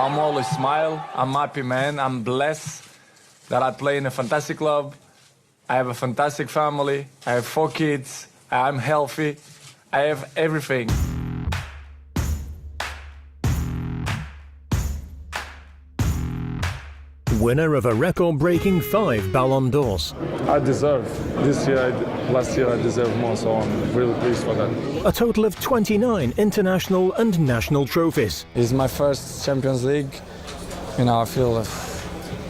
I'm always smile. I'm happy, man. I'm blessed that I play in a fantastic club. I have a fantastic family. I have 4 kids. I'm healthy. I have everything. Winner of a record-breaking 5 Ballon d'Ors. I deserve. Last year I deserve more, so I'm really pleased for that. A total of 29 international and national trophies. It's my first Champions League. You know, I feel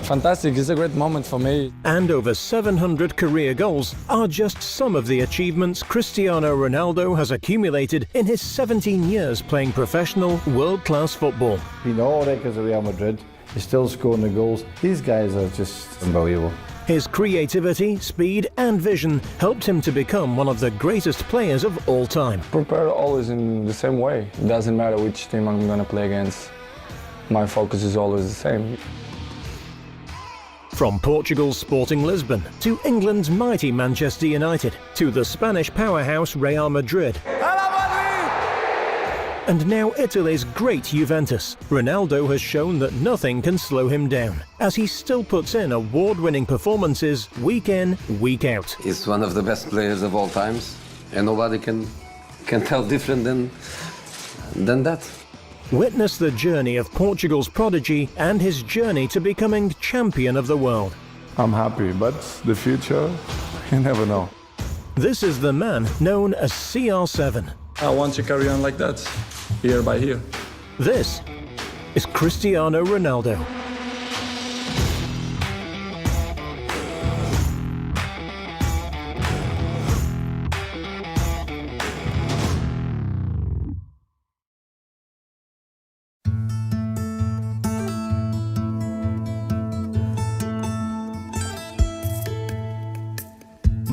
fantastic. It's a great moment for me. And over 700 career goals are just some of the achievements Cristiano Ronaldo has accumulated in his 17 years playing professional, world-class football. Being all records at Real Madrid, he's still scoring the goals. These guys are just unbelievable. His creativity, speed and vision helped him to become one of the greatest players of all time. Prepare always in the same way. It doesn't matter which team I'm going to play against. My focus is always the same. From Portugal's Sporting Lisbon to England's mighty Manchester United to the Spanish powerhouse Real Madrid. And now Italy's great Juventus. Ronaldo has shown that nothing can slow him down, as he still puts in award-winning performances week in, week out. He's one of the best players of all times, and nobody can tell different than that. Witness the journey of Portugal's prodigy and his journey to becoming champion of the world. I'm happy, but the future, you never know. This is the man known as CR7. I want to carry on like that, year by year. This is Cristiano Ronaldo.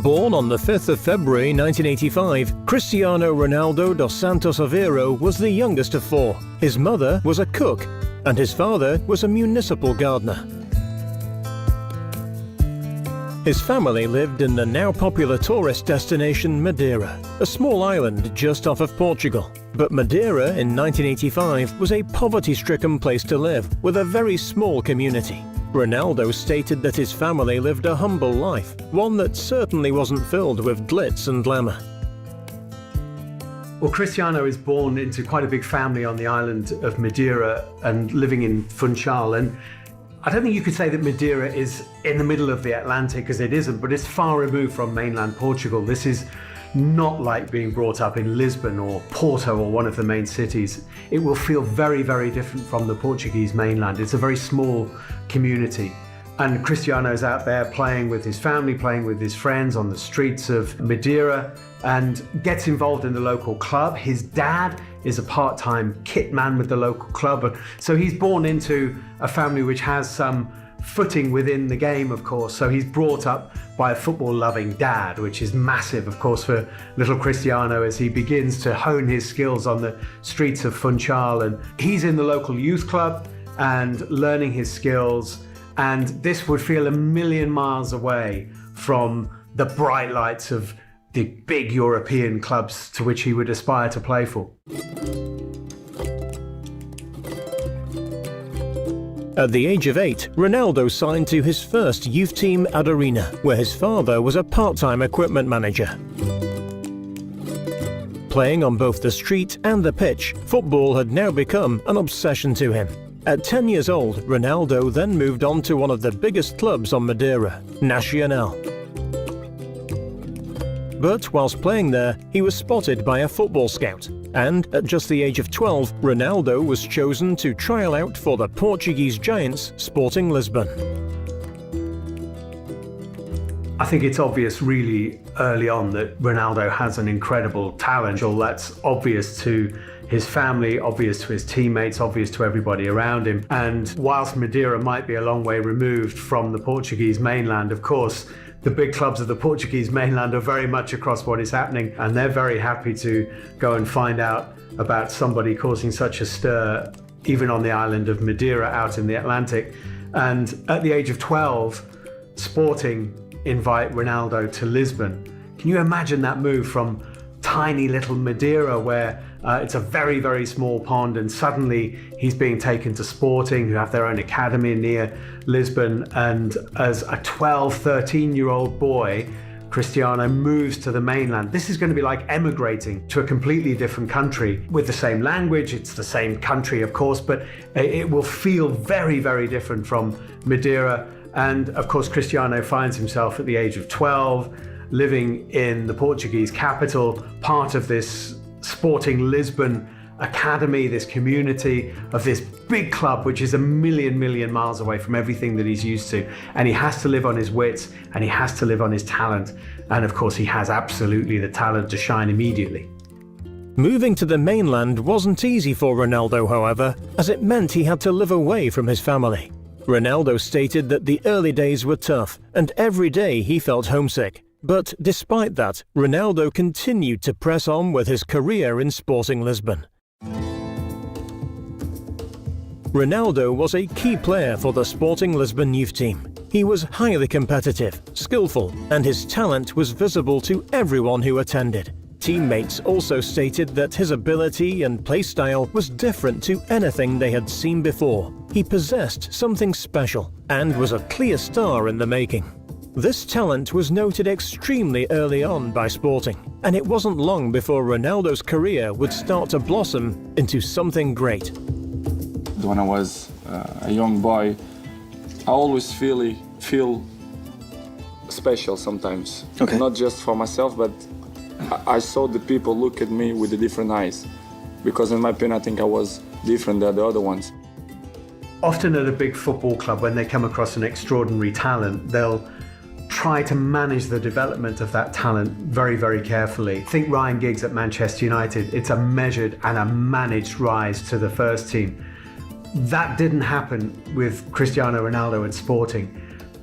Born on the 5th of February 1985, Cristiano Ronaldo dos Santos Aveiro was the youngest of 4. His mother was a cook, and his father was a municipal gardener. His family lived in the now popular tourist destination Madeira, a small island just off of Portugal. But Madeira in 1985 was a poverty-stricken place to live, with a very small community. Ronaldo stated that his family lived a humble life, one that certainly wasn't filled with glitz and glamour. Well, Cristiano is born into quite a big family on the island of Madeira and living in Funchal. And I don't think you could say that Madeira is in the middle of the Atlantic, because it isn't, but it's far removed from mainland Portugal. This is not like being brought up in Lisbon or Porto or one of the main cities. It will feel very, very different from the Portuguese mainland. It's a very small community. And Cristiano's out there playing with his family, playing with his friends on the streets of Madeira, and gets involved in the local club. His dad is a part-time kit man with the local club. So he's born into a family which has some footing within the game, of course. So he's brought up by a football-loving dad, which is massive, of course, for little Cristiano as he begins to hone his skills on the streets of Funchal. And he's in the local youth club and learning his skills. And this would feel a million miles away from the bright lights of the big European clubs to which he would aspire to play for. At the age of 8, Ronaldo signed to his first youth team at Arena, where his father was a part-time equipment manager. Playing on both the street and the pitch, football had now become an obsession to him. At 10 years old, Ronaldo then moved on to one of the biggest clubs on Madeira, Nacional. But whilst playing there, he was spotted by a football scout, and at just the age of 12, Ronaldo was chosen to trial out for the Portuguese giants Sporting Lisbon. I think it's obvious really early on that Ronaldo has an incredible talent. Well, that's obvious to his family, obvious to his teammates, obvious to everybody around him. And whilst Madeira might be a long way removed from the Portuguese mainland, of course, the big clubs of the Portuguese mainland are very much across what is happening, and they're very happy to go and find out about somebody causing such a stir, even on the island of Madeira out in the Atlantic. And at the age of 12, Sporting invite Ronaldo to Lisbon. Can you imagine that move from tiny little Madeira where it's a very, very small pond, and suddenly he's being taken to Sporting, who have their own academy near Lisbon. And as a 12, 13-year-old boy, Cristiano moves to the mainland. This is going to be like emigrating to a completely different country with the same language. It's the same country, of course, but it will feel very, very different from Madeira. And of course, Cristiano finds himself at the age of 12, living in the Portuguese capital, part of this Sporting Lisbon academy, this community of this big club, which is a million miles away from everything that he's used to. And he has to live on his wits, and he has to live on his talent. And of course, he has absolutely the talent to shine immediately. Moving to the mainland wasn't easy for Ronaldo, however, as it meant he had to live away from his family. Ronaldo stated that the early days were tough, and every day he felt homesick. But despite that, Ronaldo continued to press on with his career in Sporting Lisbon. Ronaldo was a key player for the Sporting Lisbon youth team. He was highly competitive, skillful, and his talent was visible to everyone who attended. Teammates also stated that his ability and play style was different to anything they had seen before. He possessed something special and was a clear star in the making. This talent was noted extremely early on by Sporting, and it wasn't long before Ronaldo's career would start to blossom into something great. When I was a young boy, I always feel special sometimes. Okay. Not just for myself, but I saw the people look at me with the different eyes. Because in my opinion, I think I was different than the other ones. Often at a big football club, when they come across an extraordinary talent, they'll try to manage the development of that talent very, very carefully. Think Ryan Giggs at Manchester United. It's a measured and a managed rise to the first team. That didn't happen with Cristiano Ronaldo at Sporting.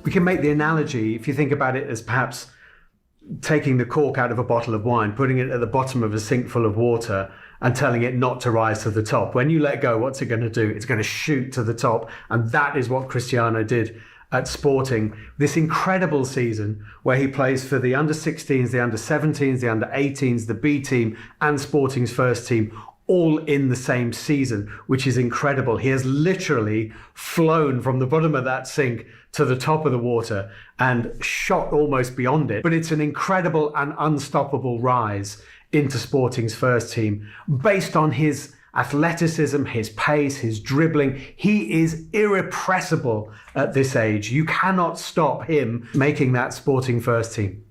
We can make the analogy, if you think about it, as perhaps taking the cork out of a bottle of wine, putting it at the bottom of a sink full of water and telling it not to rise to the top. When you let go, what's it going to do? It's going to shoot to the top. And that is what Cristiano did at Sporting. This incredible season where he plays for the under-16s, the under-17s, the under-18s, the B team and Sporting's first team, all in the same season, which is incredible. He has literally flown from the bottom of that sink to the top of the water and shot almost beyond it. But it's an incredible and unstoppable rise into Sporting's first team based on his athleticism, his pace, his dribbling. He is irrepressible at this age. You cannot stop him making that Sporting first team.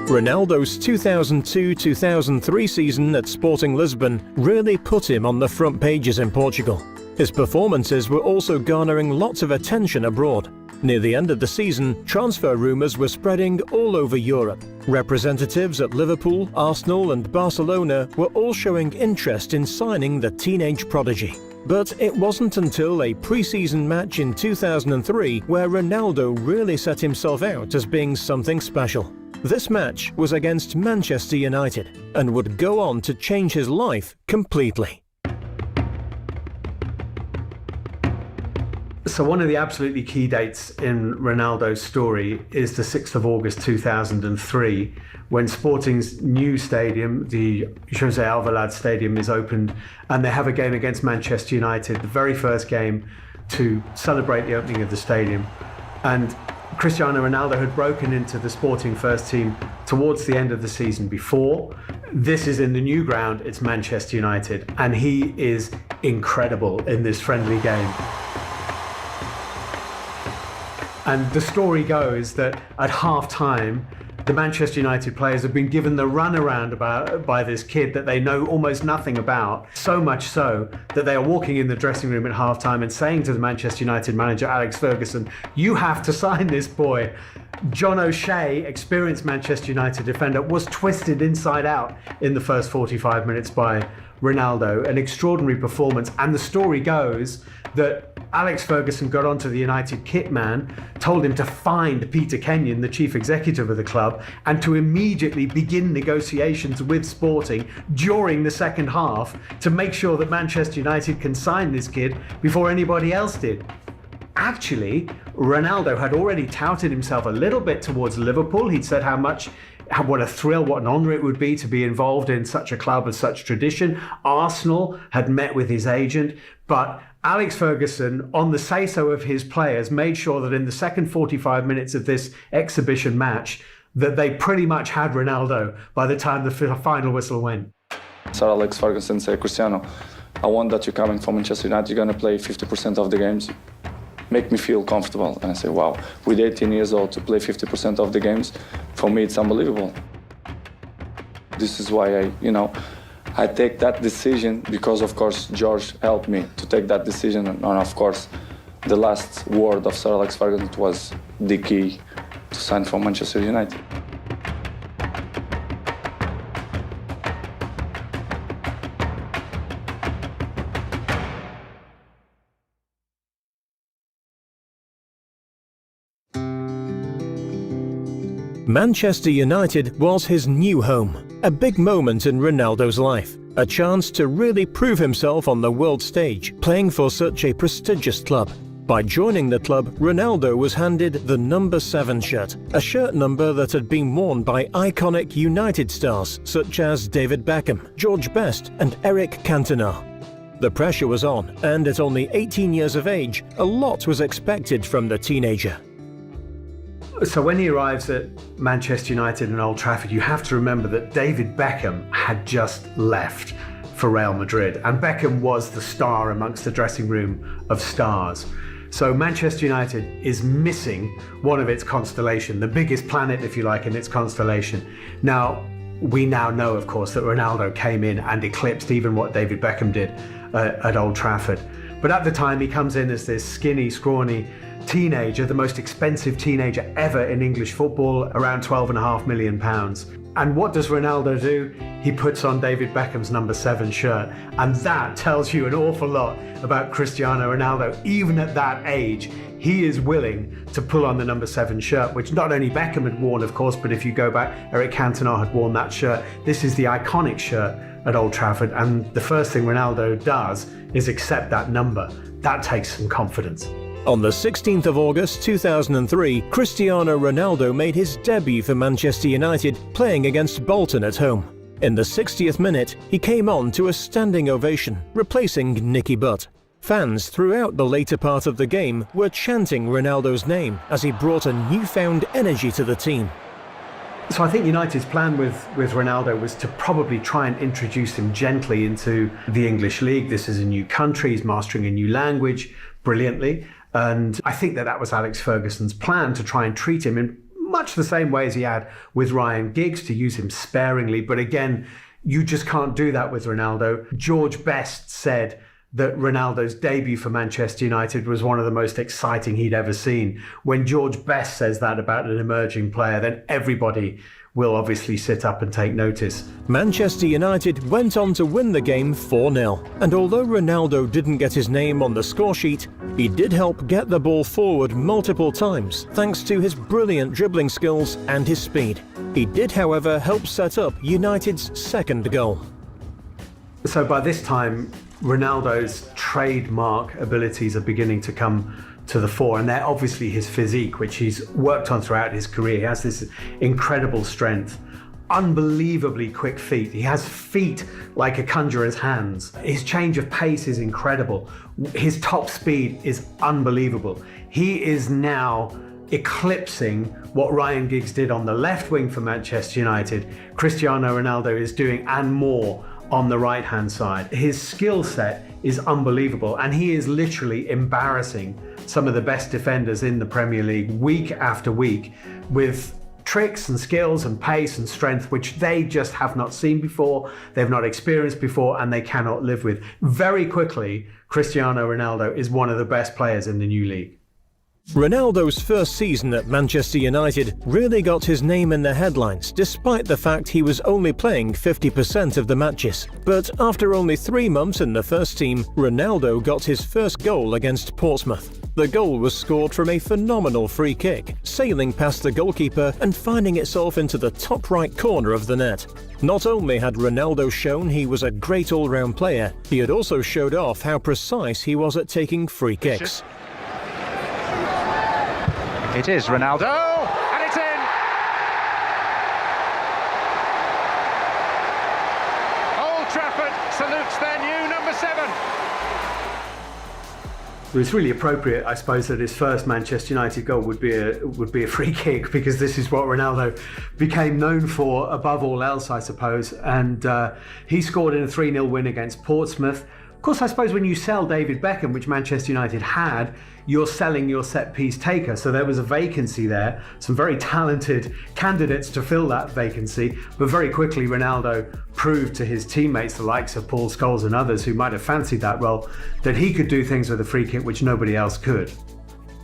Ronaldo's 2002-2003 season at Sporting Lisbon really put him on the front pages in Portugal. His performances were also garnering lots of attention abroad. Near the end of the season, transfer rumours were spreading all over Europe. Representatives at Liverpool, Arsenal and Barcelona were all showing interest in signing the teenage prodigy. But it wasn't until a pre-season match in 2003 where Ronaldo really set himself out as being something special. This match was against Manchester United and would go on to change his life completely. So one of the absolutely key dates in Ronaldo's story is the 6th of August 2003, when Sporting's new stadium, the José Alvalade Stadium, is opened, and they have a game against Manchester United, the very first game to celebrate the opening of the stadium. And Cristiano Ronaldo had broken into the Sporting first team towards the end of the season before. This is in the new ground, it's Manchester United, and he is incredible in this friendly game. And the story goes that at half-time, the Manchester United players have been given the runaround by this kid that they know almost nothing about. So much so that they are walking in the dressing room at half-time and saying to the Manchester United manager, Alex Ferguson, "You have to sign this boy." John O'Shea, experienced Manchester United defender, was twisted inside out in the first 45 minutes by Ronaldo. An extraordinary performance. And the story goes that Alex Ferguson got onto the United kit man, told him to find Peter Kenyon, the chief executive of the club, and to immediately begin negotiations with Sporting during the second half to make sure that Manchester United can sign this kid before anybody else did. Actually, Ronaldo had already touted himself a little bit towards Liverpool. He'd said what a thrill, what an honour it would be to be involved in such a club of such tradition. Arsenal had met with his agent, but Alex Ferguson, on the say-so of his players, made sure that in the second 45 minutes of this exhibition match, that they pretty much had Ronaldo by the time the final whistle went. Sir Alex Ferguson said, Cristiano, I want that you're coming from Manchester United, you're going to play 50% of the games. Make me feel comfortable. And I say, wow, with 18 years old to play 50% of the games, for me it's unbelievable. This is why I take that decision because, of course, George helped me to take that decision. And of course, the last word of Sir Alex Ferguson was the key to sign for Manchester United. Manchester United was his new home, a big moment in Ronaldo's life, a chance to really prove himself on the world stage, playing for such a prestigious club. By joining the club, Ronaldo was handed the number 7 shirt, a shirt number that had been worn by iconic United stars such as David Beckham, George Best and Eric Cantona. The pressure was on, and at only 18 years of age, a lot was expected from the teenager. So when he arrives at Manchester United and Old Trafford, you have to remember that David Beckham had just left for Real Madrid, and Beckham was the star amongst the dressing room of stars. So Manchester United is missing one of its constellation, the biggest planet, if you like, in its constellation. Now, we now know, of course, that Ronaldo came in and eclipsed even what David Beckham did at Old Trafford. But at the time, he comes in as this skinny, scrawny teenager, the most expensive teenager ever in English football, around £12.5 million. And what does Ronaldo do? He puts on David Beckham's number 7 shirt. And that tells you an awful lot about Cristiano Ronaldo. Even at that age, he is willing to pull on the number 7 shirt, which not only Beckham had worn, of course, but if you go back, Eric Cantona had worn that shirt. This is the iconic shirt at Old Trafford. And the first thing Ronaldo does is accept that number. That takes some confidence. On the 16th of August 2003, Cristiano Ronaldo made his debut for Manchester United, playing against Bolton at home. In the 60th minute, he came on to a standing ovation, replacing Nicky Butt. Fans throughout the later part of the game were chanting Ronaldo's name as he brought a newfound energy to the team. So I think United's plan with Ronaldo was to probably try and introduce him gently into the English league. This is a new country, he's mastering a new language brilliantly. And I think that was Alex Ferguson's plan, to try and treat him in much the same way as he had with Ryan Giggs, to use him sparingly. But again, you just can't do that with Ronaldo. George Best said that Ronaldo's debut for Manchester United was one of the most exciting he'd ever seen. When George Best says that about an emerging player, then everybody will obviously sit up and take notice. Manchester United went on to win the game 4-0, and although Ronaldo didn't get his name on the score sheet, he did help get the ball forward multiple times thanks to his brilliant dribbling skills and his speed. He did, however, help set up United's second goal. So by this time, Ronaldo's trademark abilities are beginning to come to the fore, and they're obviously his physique, which he's worked on throughout his career. He has this incredible strength, unbelievably quick feet. He has feet like a conjurer's hands. His change of pace is incredible. His top speed is unbelievable. He is now eclipsing what Ryan Giggs did on the left wing for Manchester United. Cristiano Ronaldo is doing and more on the right-hand side. His skill set is unbelievable, and he is literally embarrassing some of the best defenders in the Premier League week after week with tricks and skills and pace and strength which they just have not seen before, they've not experienced before, and they cannot live with. Very quickly, Cristiano Ronaldo is one of the best players in the new league. Ronaldo's first season at Manchester United really got his name in the headlines, despite the fact he was only playing 50% of the matches. But after only 3 months in the first team, Ronaldo got his first goal against Portsmouth. The goal was scored from a phenomenal free kick, sailing past the goalkeeper and finding itself into the top right corner of the net. Not only had Ronaldo shown he was a great all-round player, he had also showed off how precise he was at taking free kicks. It is Ronaldo, and it's in! Old Trafford salutes their new number 7. It's really appropriate, I suppose, that his first Manchester United goal would be a free kick, because this is what Ronaldo became known for above all else, I suppose. And he scored in a 3-0 win against Portsmouth. Of course, I suppose when you sell David Beckham, which Manchester United had, you're selling your set-piece taker. So there was a vacancy there, some very talented candidates to fill that vacancy, but very quickly Ronaldo proved to his teammates, the likes of Paul Scholes and others who might have fancied that role, that he could do things with a free kick which nobody else could.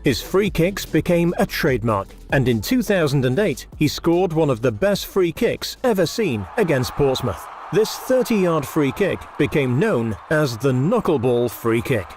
His free kicks became a trademark, and in 2008 he scored one of the best free kicks ever seen against Portsmouth. This 30-yard free kick became known as the knuckleball free kick.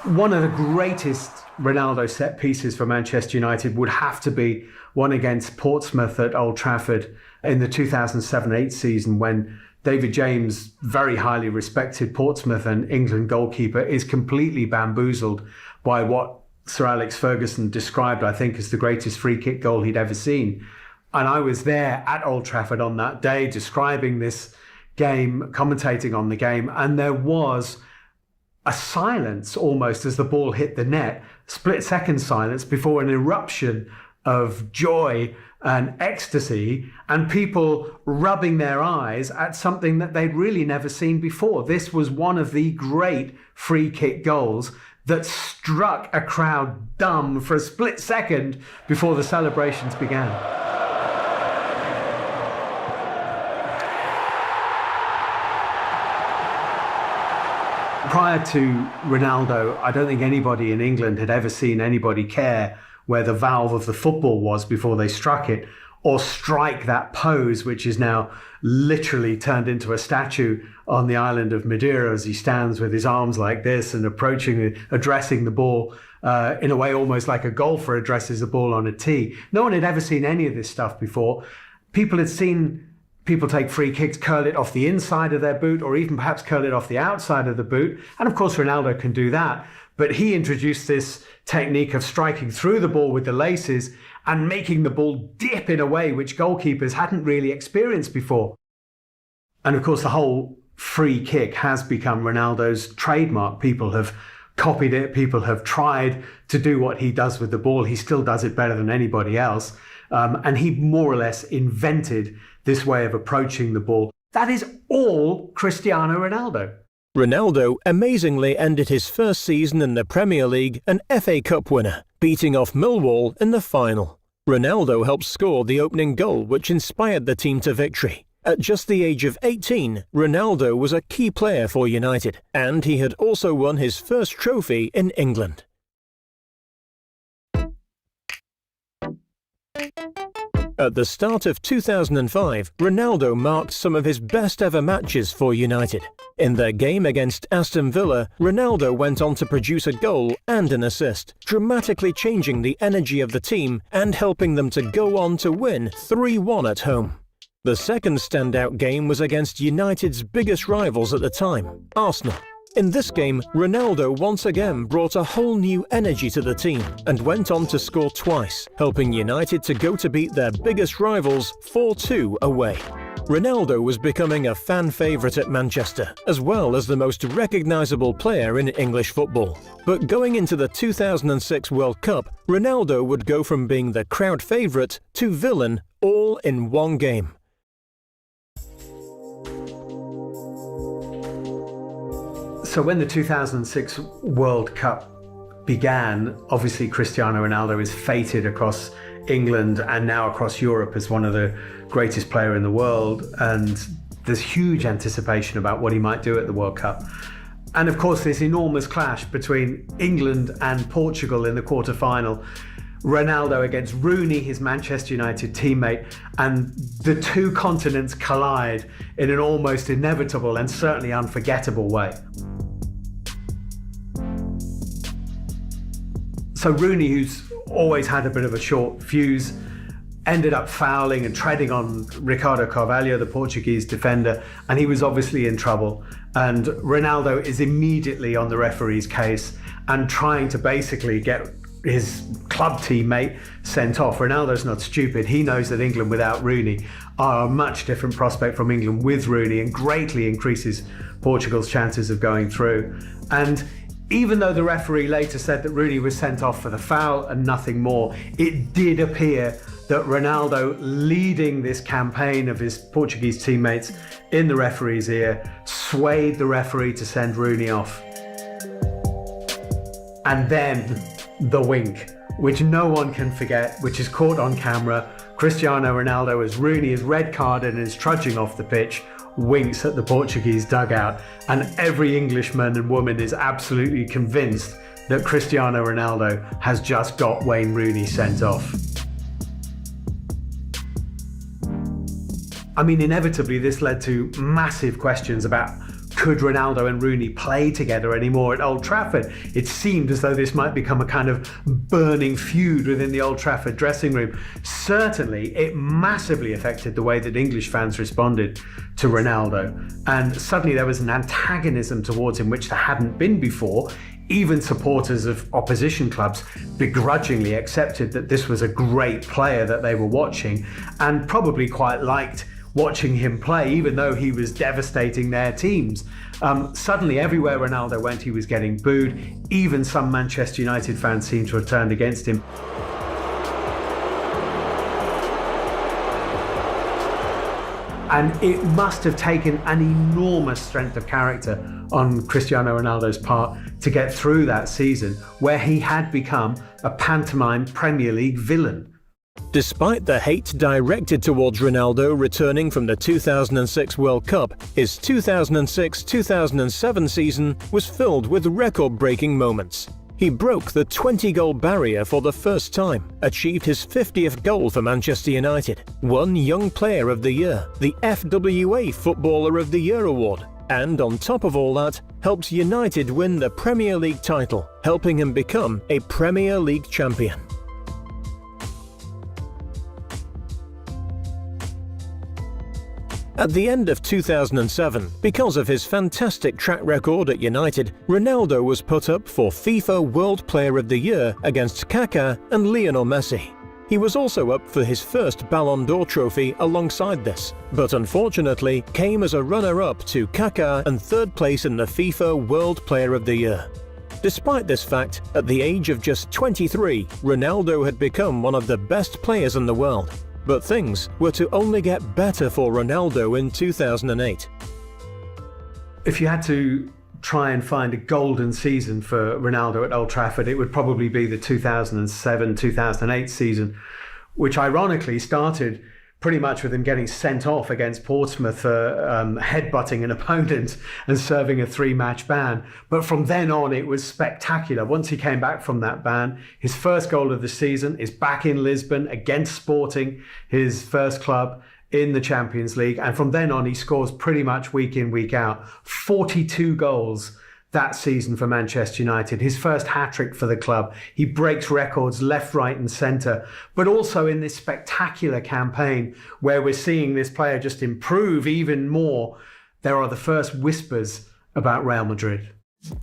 One of the greatest Ronaldo set pieces for Manchester United would have to be one against Portsmouth at Old Trafford in the 2007-8 season, when David James, very highly respected Portsmouth and England goalkeeper, is completely bamboozled by what Sir Alex Ferguson described, I think, as the greatest free kick goal he'd ever seen. And I was there at Old Trafford on that day describing this game, commentating on the game, and there was a silence almost as the ball hit the net, split-second silence before an eruption of joy and ecstasy, and people rubbing their eyes at something that they'd really never seen before. This was one of the great free kick goals that struck a crowd dumb for a split second before the celebrations began. Prior to Ronaldo, I don't think anybody in England had ever seen anybody care where the valve of the football was before they struck it, or strike that pose, which is now literally turned into a statue on the island of Madeira as he stands with his arms like this and addressing the ball in a way almost like a golfer addresses the ball on a tee. No one had ever seen any of this stuff before. People had seen people take free kicks, curl it off the inside of their boot, or even perhaps curl it off the outside of the boot. And of course, Ronaldo can do that. But he introduced this technique of striking through the ball with the laces and making the ball dip in a way which goalkeepers hadn't really experienced before. And of course, the whole free kick has become Ronaldo's trademark. People have copied it. People have tried to do what he does with the ball. He still does it better than anybody else. And he more or less invented this way of approaching the ball. That is all Cristiano Ronaldo. Ronaldo amazingly ended his first season in the Premier League an FA Cup winner, beating off Millwall in the final. Ronaldo helped score the opening goal, which inspired the team to victory. At just the age of 18, Ronaldo was a key player for United, and he had also won his first trophy in England. At the start of 2005, Ronaldo marked some of his best ever matches for United. In their game against Aston Villa, Ronaldo went on to produce a goal and an assist, dramatically changing the energy of the team and helping them to go on to win 3-1 at home. The second standout game was against United's biggest rivals at the time, Arsenal. In this game, Ronaldo once again brought a whole new energy to the team and went on to score twice, helping United to go to beat their biggest rivals 4-2 away. Ronaldo was becoming a fan favourite at Manchester, as well as the most recognisable player in English football. But going into the 2006 World Cup, Ronaldo would go from being the crowd favourite to villain all in one game. So when the 2006 World Cup began, obviously Cristiano Ronaldo is feted across England and now across Europe as one of the greatest players in the world, and there's huge anticipation about what he might do at the World Cup. And of course this enormous clash between England and Portugal in the quarter-final. Ronaldo against Rooney, his Manchester United teammate, and the two continents collide in an almost inevitable and certainly unforgettable way. So Rooney, who's always had a bit of a short fuse, ended up fouling and treading on Ricardo Carvalho, the Portuguese defender, and he was obviously in trouble. And Ronaldo is immediately on the referee's case and trying to basically get his club teammate sent off. Ronaldo's not stupid. He knows that England without Rooney are a much different prospect from England with Rooney, and greatly increases Portugal's chances of going through. And even though the referee later said that Rooney was sent off for the foul and nothing more, it did appear that Ronaldo, leading this campaign of his Portuguese teammates in the referee's ear, swayed the referee to send Rooney off. And then the wink, which no one can forget, which is caught on camera. Cristiano Ronaldo, as Rooney is red carded and is trudging off the pitch, winks at the Portuguese dugout, and every Englishman and woman is absolutely convinced that Cristiano Ronaldo has just got Wayne Rooney sent off. I mean, inevitably this led to massive questions about could Ronaldo and Rooney play together anymore at Old Trafford. It seemed as though this might become a kind of burning feud within the Old Trafford dressing room. Certainly, it massively affected the way that English fans responded to Ronaldo. And suddenly there was an antagonism towards him which there hadn't been before. Even supporters of opposition clubs begrudgingly accepted that this was a great player that they were watching, and probably quite liked watching him play, even though he was devastating their teams. Suddenly, everywhere Ronaldo went, he was getting booed. Even some Manchester United fans seemed to have turned against him. And it must have taken an enormous strength of character on Cristiano Ronaldo's part to get through that season, where he had become a pantomime Premier League villain. Despite the hate directed towards Ronaldo returning from the 2006 World Cup, his 2006-2007 season was filled with record-breaking moments. He broke the 20-goal barrier for the first time, achieved his 50th goal for Manchester United, won Young Player of the Year, the FWA Footballer of the Year award, and on top of all that, helped United win the Premier League title, helping him become a Premier League champion. At the end of 2007, because of his fantastic track record at United, Ronaldo was put up for FIFA World Player of the Year against Kaká and Lionel Messi. He was also up for his first Ballon d'Or trophy alongside this, but unfortunately came as a runner-up to Kaká and third place in the FIFA World Player of the Year. Despite this fact, at the age of just 23, Ronaldo had become one of the best players in the world. But things were to only get better for Ronaldo in 2008. If you had to try and find a golden season for Ronaldo at Old Trafford, it would probably be the 2007-2008 season, which ironically started pretty much with him getting sent off against Portsmouth for headbutting an opponent and serving a 3-match ban. But from then on, it was spectacular. Once he came back from that ban, his first goal of the season is back in Lisbon against Sporting, his first club in the Champions League. And from then on, he scores pretty much week in, week out. 42 goals that season for Manchester United, his first hat-trick for the club. He breaks records left, right and centre, but also in this spectacular campaign where we're seeing this player just improve even more. There are the first whispers about Real Madrid.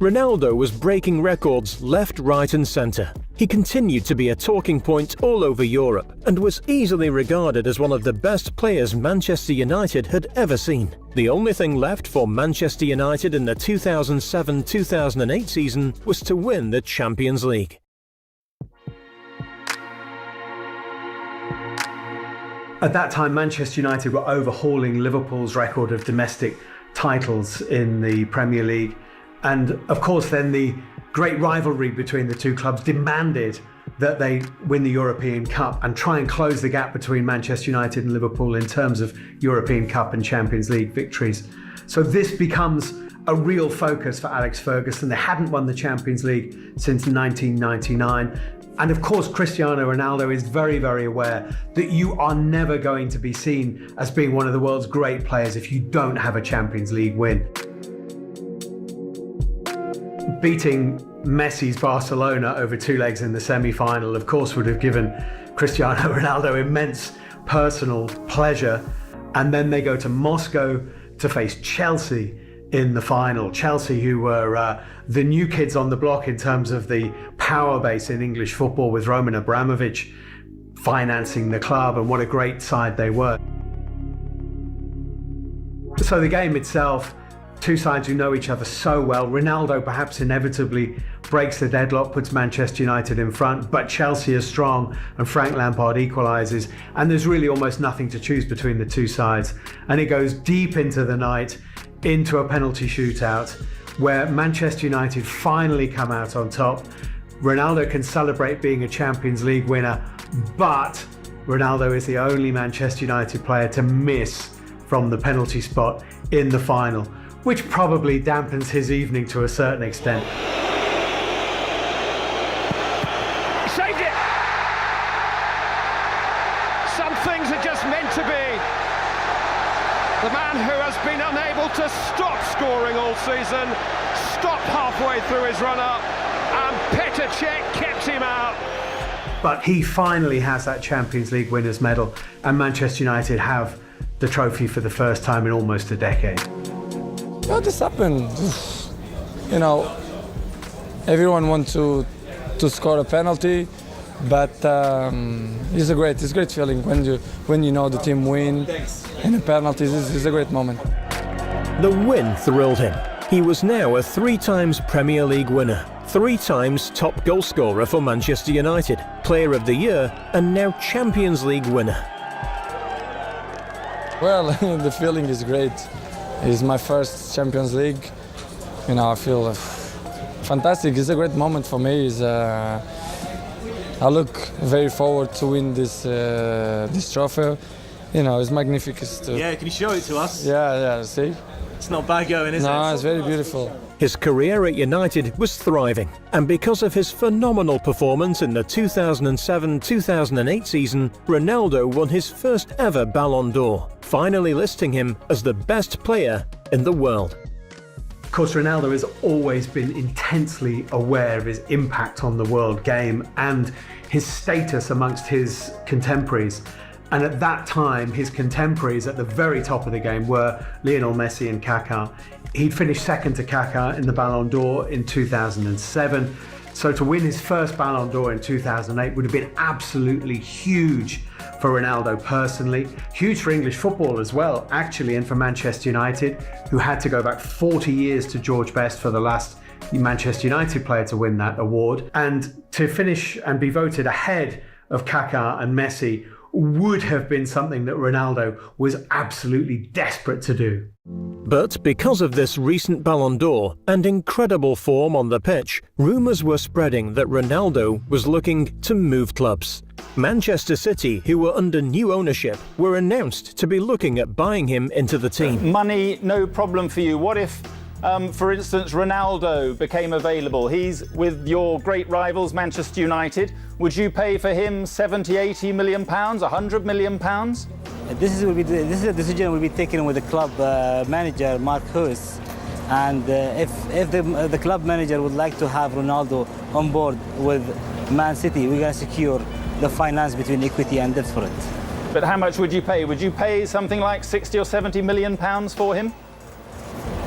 Ronaldo was breaking records left, right and centre. He continued to be a talking point all over Europe and was easily regarded as one of the best players Manchester United had ever seen. The only thing left for Manchester United in the 2007-2008 season was to win the Champions League. At that time, Manchester United were overhauling Liverpool's record of domestic titles in the Premier League. And of course, then the great rivalry between the two clubs demanded that they win the European Cup and try and close the gap between Manchester United and Liverpool in terms of European Cup and Champions League victories. So this becomes a real focus for Alex Ferguson. They hadn't won the Champions League since 1999. And of course, Cristiano Ronaldo is very, very aware that you are never going to be seen as being one of the world's great players if you don't have a Champions League win. Beating Messi's Barcelona over 2 legs in the semi-final, of course, would have given Cristiano Ronaldo immense personal pleasure. And then they go to Moscow to face Chelsea in the final. Chelsea, who were the new kids on the block in terms of the power base in English football with Roman Abramovich financing the club, and what a great side they were. So the game itself, two sides who know each other so well. Ronaldo perhaps inevitably breaks the deadlock, puts Manchester United in front, but Chelsea is strong and Frank Lampard equalises, and there's really almost nothing to choose between the two sides. And it goes deep into the night, into a penalty shootout, where Manchester United finally come out on top. Ronaldo can celebrate being a Champions League winner, but Ronaldo is the only Manchester United player to miss from the penalty spot in the final, which probably dampens his evening to a certain extent. He saved it! Some things are just meant to be. The man who has been unable to stop scoring all season, stopped halfway through his run-up, and Petr Cech kept him out. But he finally has that Champions League winners' medal, and Manchester United have the trophy for the first time in almost a decade. Yeah, this happened. You know, everyone wants to score a penalty, but it's a great feeling when you know the team win in a penalty. This is a great moment. The win thrilled him. He was now a 3 times Premier League winner, 3 times top goalscorer for Manchester United, Player of the Year, and now Champions League winner. Well, the feeling is great. It's my first Champions League. You know, I feel fantastic. It's a great moment for me. I look very forward to win this trophy. You know, it's magnificent. Yeah, can you show it to us? Yeah, see? It's not bad going, is it? No, it's very beautiful. His career at United was thriving, and because of his phenomenal performance in the 2007-2008 season, Ronaldo won his first ever Ballon d'Or, finally listing him as the best player in the world. Of course, Ronaldo has always been intensely aware of his impact on the world game and his status amongst his contemporaries. And at that time, his contemporaries at the very top of the game were Lionel Messi and Kaká. He'd finished second to Kaká in the Ballon d'Or in 2007. So to win his first Ballon d'Or in 2008 would have been absolutely huge for Ronaldo personally, huge for English football as well, actually, and for Manchester United, who had to go back 40 years to George Best for the last Manchester United player to win that award. And to finish and be voted ahead of Kaká and Messi would have been something that Ronaldo was absolutely desperate to do. But because of this recent Ballon d'Or and incredible form on the pitch, rumours were spreading that Ronaldo was looking to move clubs. Manchester City, who were under new ownership, were announced to be looking at buying him into the team. Money, no problem for you. What if, for instance, Ronaldo became available? He's with your great rivals, Manchester United. Would you pay for him 70, 80 million pounds, 100 million pounds? This is a decision will be taken with the club manager, Mark Hughes. And if the club manager would like to have Ronaldo on board with Man City, we're going to secure the finance between equity and debt for it. But how much would you pay? Would you pay something like 60 or 70 million pounds for him?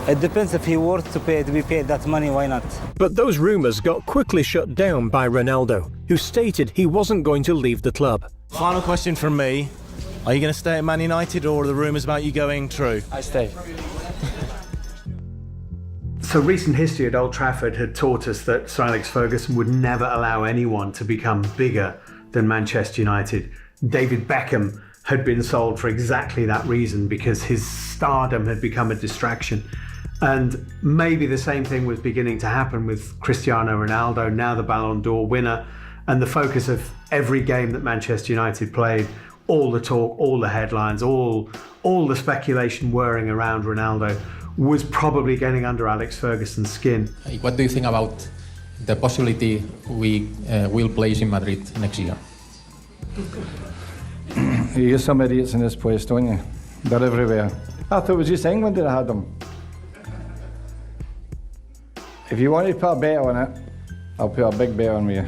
It depends if he worth to be paid that money, why not? But those rumours got quickly shut down by Ronaldo, who stated he wasn't going to leave the club. Final question from me. Are you going to stay at Man United, or are the rumours about you going true? I stay. So recent history at Old Trafford had taught us that Sir Alex Ferguson would never allow anyone to become bigger than Manchester United. David Beckham had been sold for exactly that reason, because his stardom had become a distraction. And maybe the same thing was beginning to happen with Cristiano Ronaldo, now the Ballon d'Or winner, and the focus of every game that Manchester United played, all the talk, all the headlines, all the speculation whirring around Ronaldo was probably getting under Alex Ferguson's skin. What do you think about the possibility we will play in Madrid next year? You get some idiots in this place, don't you? They're everywhere. I thought it was just England that had them. If you want to put a bet on it, I'll put a big bet on you.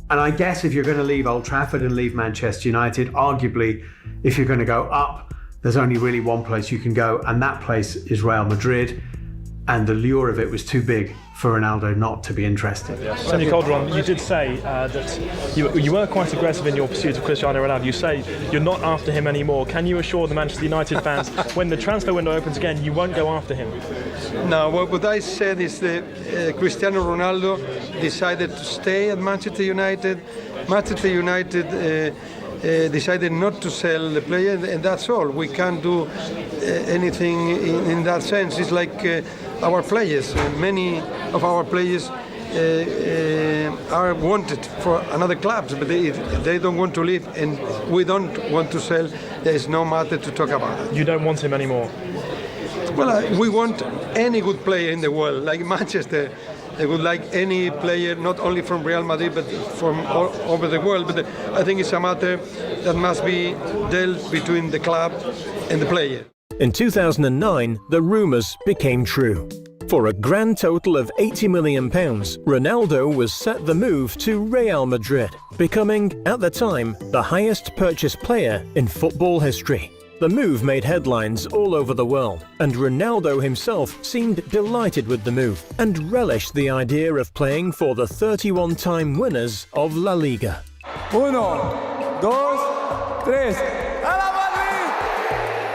And I guess if you're going to leave Old Trafford and leave Manchester United, arguably, if you're going to go up, there's only really one place you can go, and that place is Real Madrid. and the lure of it was too big for Ronaldo not to be interested. Senor Calderon, you did say that you were quite aggressive in your pursuit of Cristiano Ronaldo. You say you're not after him anymore. Can you assure the Manchester United fans when the transfer window opens again, you won't go after him? No, what I said is that Cristiano Ronaldo decided to stay at Manchester United. Manchester United decided not to sell the player, and that's all. We can't do anything in that sense. It's like our players. Many of our players are wanted for another clubs, but they don't want to leave, and we don't want to sell. There is no matter to talk about. You don't want him anymore? Well, we want any good player in the world, like Manchester. They would like any player, not only from Real Madrid, but from all over the world. But I think it's a matter that must be dealt between the club and the player. In 2009, the rumours became true. For a grand total of £80 million, Ronaldo was set the move to Real Madrid, becoming, at the time, the highest purchased player in football history. The move made headlines all over the world, and Ronaldo himself seemed delighted with the move and relished the idea of playing for the 31-time winners of La Liga. 1, 2, 3.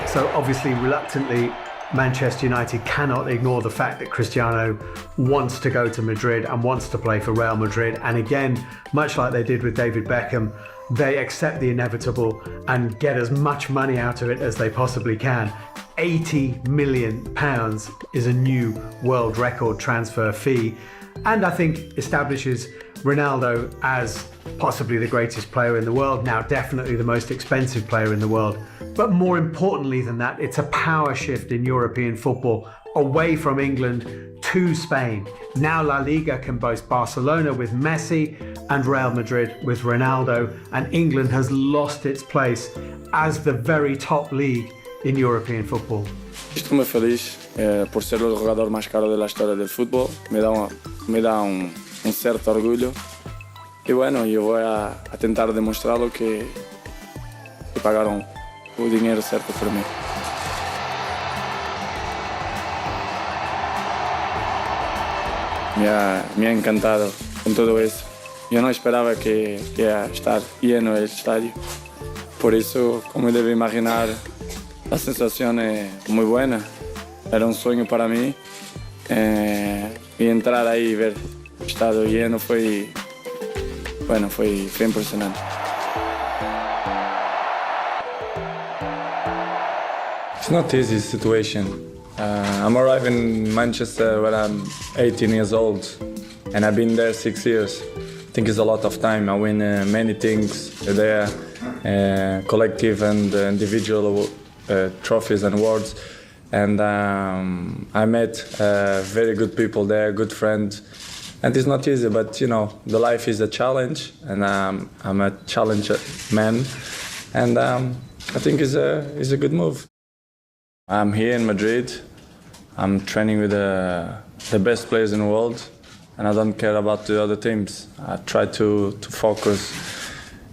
So obviously, reluctantly, Manchester United cannot ignore the fact that Cristiano wants to go to Madrid and wants to play for Real Madrid. And again, much like they did with David Beckham, they accept the inevitable and get as much money out of it as they possibly can. £80 million is a new world record transfer fee, and I think establishes Ronaldo as possibly the greatest player in the world, now definitely the most expensive player in the world. But more importantly than that, it's a power shift in European football away from England to Spain. Now La Liga can boast Barcelona with Messi and Real Madrid with Ronaldo, and England has lost its place as the very top league in European football. Estou muy feliz por ser el jugador más caro de la historia del fútbol. Me da un cierto orgullo. Y bueno, yo voy a tentar demostrarlo que pagaron el dinero cierto por mí. Me ha encantado con todo eso. Yo no esperaba que iba a estar lleno el estadio. Por eso, como debe imaginar, la sensación es muy buena. Era un sueño para mí. Y entrar ahí y ver el estadio lleno fue impresionante. It's not easy situation. I'm arriving in Manchester when I'm 18 years old, and I've been there 6 years. I think it's a lot of time. I win many things there, collective and individual trophies and awards. And I met very good people there, good friends. And it's not easy, but you know, the life is a challenge, and I'm a challenger man, and I think it's a good move. I'm here in Madrid. I'm training with the best players in the world, and I don't care about the other teams. I try to focus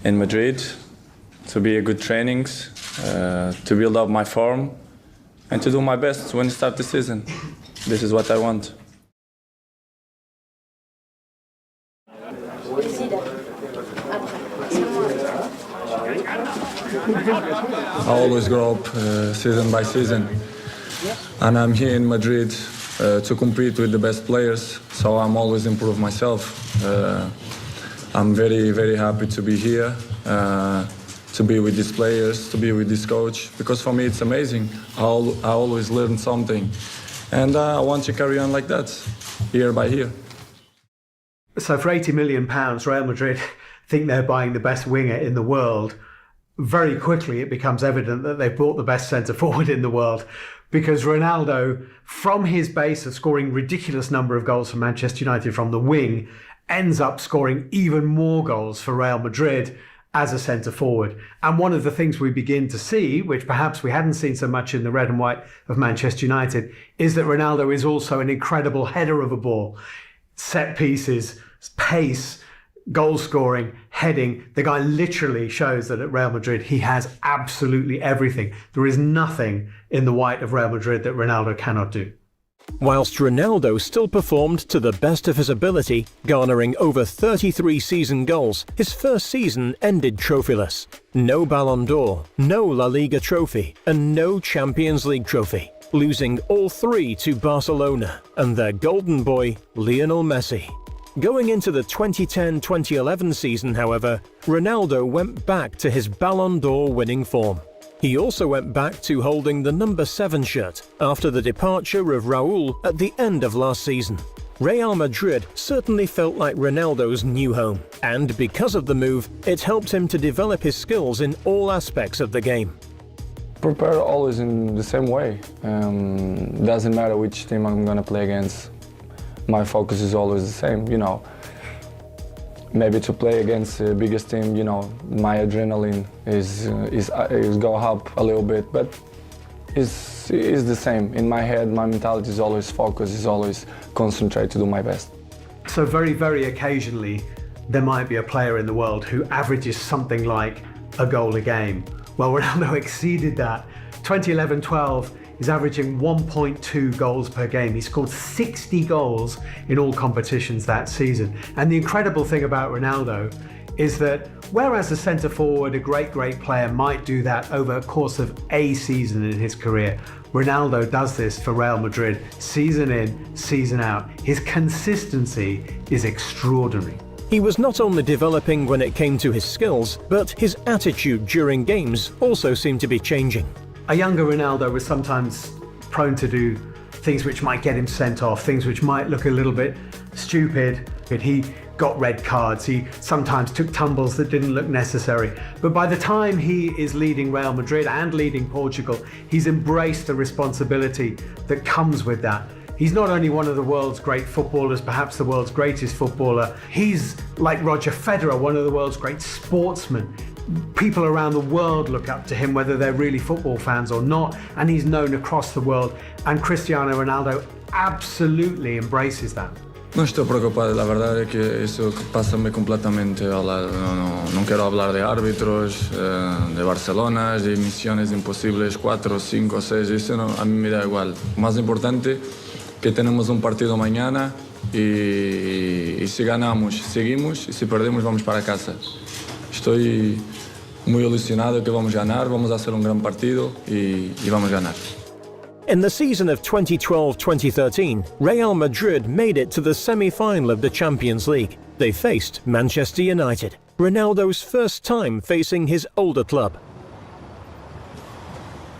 in Madrid, to be a good trainings, to build up my form, and to do my best when I start the season. This is what I want. I always grow up season by season, and I'm here in Madrid to compete with the best players, so I'm always improve myself. I'm very, very happy to be here, to be with these players, to be with this coach, because for me it's amazing. I always learn something, and I want to carry on like that, year by year. So for £80 million, Real Madrid think they're buying the best winger in the world. Very quickly it becomes evident that they've bought the best centre forward in the world, because Ronaldo, from his base of scoring ridiculous number of goals for Manchester United from the wing, ends up scoring even more goals for Real Madrid as a centre forward. And one of the things we begin to see, which perhaps we hadn't seen so much in the red and white of Manchester United, is that Ronaldo is also an incredible header of a ball. Set pieces, pace, goal scoring, heading. The guy literally shows that at Real Madrid he has absolutely everything. There is nothing in the white of Real Madrid that Ronaldo cannot do. whilst Ronaldo still performed to the best of his ability, garnering over 33 season goals. His first season ended trophyless. No Ballon d'Or, no La Liga trophy, and no Champions League trophy, losing all three to Barcelona and their golden boy, Lionel Messi. Going into the 2010-2011 season, however, Ronaldo went back to his Ballon d'Or winning form. He also went back to holding the number 7 shirt after the departure of Raúl at the end of last season. Real Madrid certainly felt like Ronaldo's new home, and because of the move, it helped him to develop his skills in all aspects of the game. Prepare always in the same way. Doesn't matter which team I'm gonna play against. My focus is always the same, Maybe to play against the biggest team, my adrenaline is go up a little bit, but is the same. In my head, my mentality is always focused, is always concentrate to do my best. So very, very occasionally, there might be a player in the world who averages something like a goal a game. Well, Ronaldo exceeded that. 2011-12, he's averaging 1.2 goals per game. He scored 60 goals in all competitions that season. And the incredible thing about Ronaldo is that whereas a centre forward, a great player might do that over the course of a season in his career, Ronaldo does this for Real Madrid season in, season out. His consistency is extraordinary. He was not only developing when it came to his skills, but his attitude during games also seemed to be changing. A younger Ronaldo was sometimes prone to do things which might get him sent off, things which might look a little bit stupid. He got red cards, he sometimes took tumbles that didn't look necessary. But by the time he is leading Real Madrid and leading Portugal, he's embraced the responsibility that comes with that. He's not only one of the world's great footballers, perhaps the world's greatest footballer, he's like Roger Federer, one of the world's great sportsmen. People around the world look up to him, whether they're really football fans or not, and he's known across the world. And Cristiano Ronaldo absolutely embraces that. No estoy preocupado, la verdad es que eso pasa-me completamente ao lado. No quero hablar de árbitros, de Barcelona, de missões impossíveis, 4, 5, 6, isso não, a mim me dá igual. O mais importante que tenemos un partido mañana y si ganamos, seguimos, y si perdemos, vamos para casa. Estoy muy ilusionado que vamos a ganar, vamos a hacer un gran partido y vamos a ganar. In the season of 2012-2013, Real Madrid made it to the semi-final of the Champions League. They faced Manchester United, Ronaldo's first time facing his older club.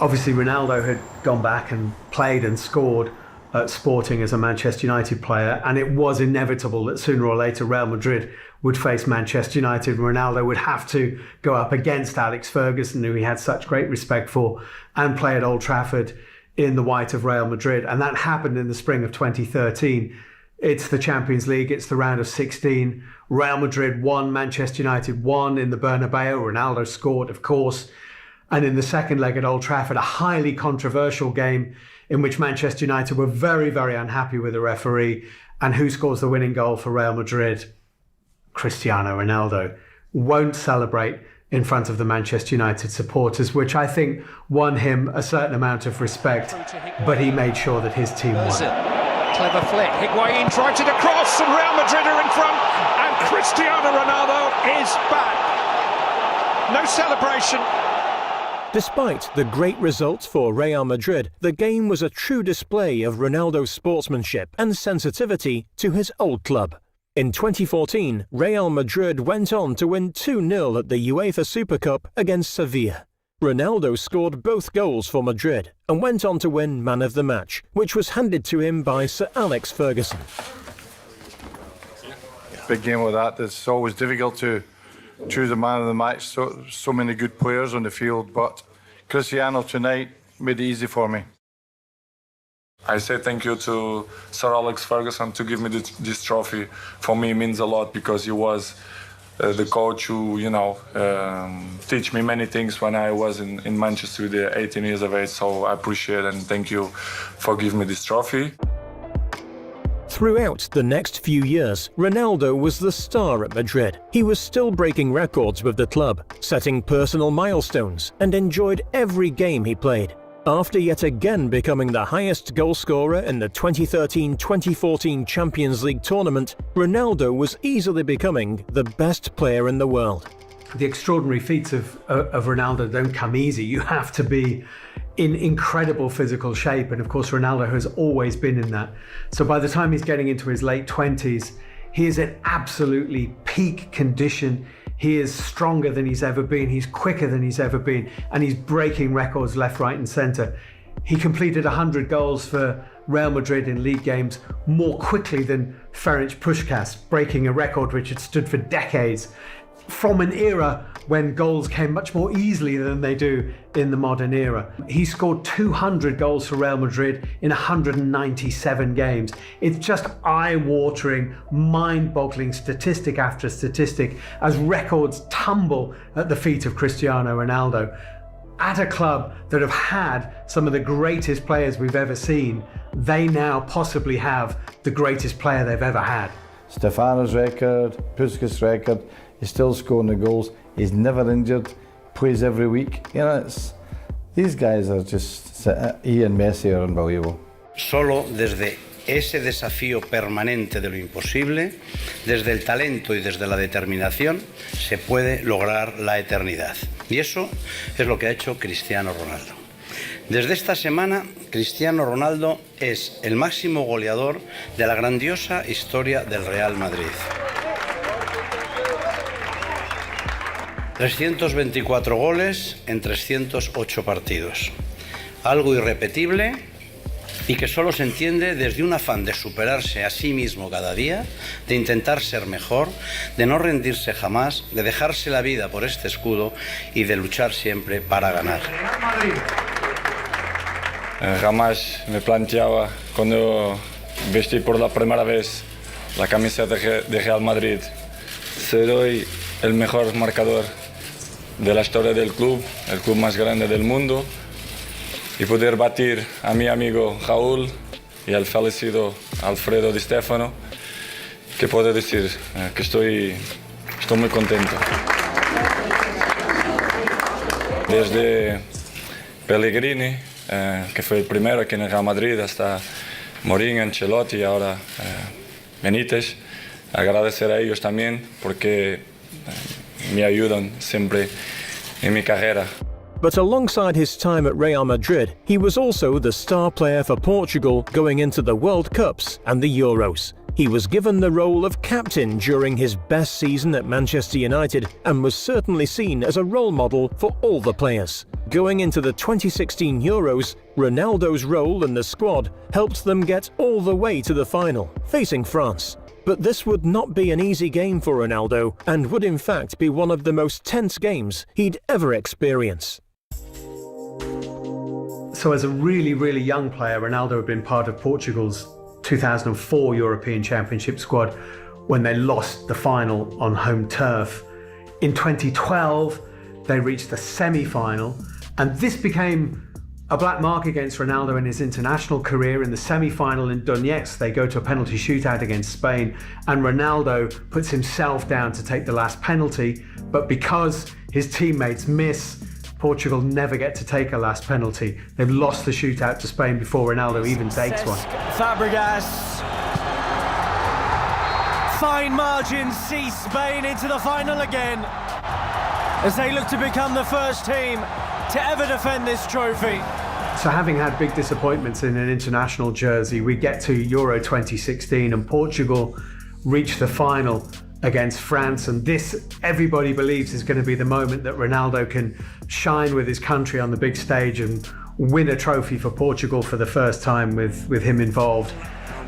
Obviously, Ronaldo had gone back and played and scored at Sporting as a Manchester United player, and it was inevitable that sooner or later Real Madrid would face Manchester United. Ronaldo would have to go up against Alex Ferguson, who he had such great respect for, and play at Old Trafford in the white of Real Madrid. And that happened in the spring of 2013. It's the Champions League, it's the round of 16. Real Madrid won, Manchester United won in the Bernabeu. Ronaldo scored, of course. And in the second leg at Old Trafford, a highly controversial game in which Manchester United were very, very unhappy with the referee. And who scores the winning goal for Real Madrid? Cristiano Ronaldo. Won't celebrate in front of the Manchester United supporters, which I think won him a certain amount of respect, but he made sure that his team won. Clever flick, Higuain drives it across and Real Madrid are in front and Cristiano Ronaldo is back. No celebration. Despite the great results for Real Madrid, the game was a true display of Ronaldo's sportsmanship and sensitivity to his old club. In 2014, Real Madrid went on to win 2-0 at the UEFA Super Cup against Sevilla. Ronaldo scored both goals for Madrid and went on to win Man of the Match, which was handed to him by Sir Alex Ferguson. Big game like that, it's always difficult to choose a man of the match. So many good players on the field, but Cristiano tonight made it easy for me. I say thank you to Sir Alex Ferguson to give me this trophy. For me, it means a lot because he was the coach who, teach me many things when I was in Manchester with 18 years of age. So I appreciate it and thank you for giving me this trophy. Throughout the next few years, Ronaldo was the star at Madrid. He was still breaking records with the club, setting personal milestones, and enjoyed every game he played. After yet again becoming the highest goalscorer in the 2013-2014 Champions League tournament, Ronaldo was easily becoming the best player in the world. The extraordinary feats of Ronaldo don't come easy. You have to be in incredible physical shape, and of course Ronaldo has always been in that. So by the time he's getting into his late 20s, he is in absolutely peak condition. He is stronger than he's ever been, he's quicker than he's ever been, and he's breaking records left, right and centre. He completed 100 goals for Real Madrid in league games more quickly than Ferenc Puskás, breaking a record which had stood for decades, from an era when goals came much more easily than they do in the modern era. He scored 200 goals for Real Madrid in 197 games. It's just eye-watering, mind-boggling statistic after statistic as records tumble at the feet of Cristiano Ronaldo. At a club that have had some of the greatest players we've ever seen, they now possibly have the greatest player they've ever had. Stefano's record, Puskás' record, he's still scoring the goals, he's never injured, plays every week. You know, these guys are just, he and Messi are unbelievable. Solo desde ese desafío permanente de lo imposible, desde el talento y desde la determinación, se puede lograr la eternidad. Y eso es lo que ha hecho Cristiano Ronaldo. Desde esta semana, Cristiano Ronaldo es el máximo goleador de la grandiosa historia del Real Madrid. 324 goles en 308 partidos. Algo irrepetible y que solo se entiende desde un afán de superarse a sí mismo cada día, de intentar ser mejor, de no rendirse jamás, de dejarse la vida por este escudo y de luchar siempre para ganar. Jamás me planteaba cuando vestí por la primera vez la camiseta de Real Madrid ser hoy el mejor marcador de la historia del club, el club más grande del mundo, y poder batir a mi amigo Raúl y al fallecido Alfredo Di Stefano, que puedo decir que estoy muy contento. Desde Pellegrini, que fue el primero aquí en el Real Madrid, hasta Mourinho, Ancelotti y ahora Benítez, agradecer a ellos también porque me ayudan siempre en mi carrera. But alongside his time at Real Madrid, he was also the star player for Portugal going into the World Cups and the Euros. He was given the role of captain during his best season at Manchester United and was certainly seen as a role model for all the players. Going into the 2016 Euros, Ronaldo's role in the squad helped them get all the way to the final, facing France. But this would not be an easy game for Ronaldo and would in fact be one of the most tense games he'd ever experience. So as a really, really young player, Ronaldo had been part of Portugal's 2004 European Championship squad when they lost the final on home turf. In 2012, they reached the semi-final, and this became a black mark against Ronaldo in his international career. In the semi-final in Donetsk, they go to a penalty shootout against Spain, and Ronaldo puts himself down to take the last penalty, but because his teammates miss, Portugal never get to take a last penalty. They've lost the shootout to Spain before Ronaldo even takes one. Fabregas. Fine margins see Spain into the final again as they look to become the first team to ever defend this trophy. So having had big disappointments in an international jersey, we get to Euro 2016 and Portugal reach the final against France, and this everybody believes is going to be the moment that Ronaldo can shine with his country on the big stage and win a trophy for Portugal for the first time with him involved,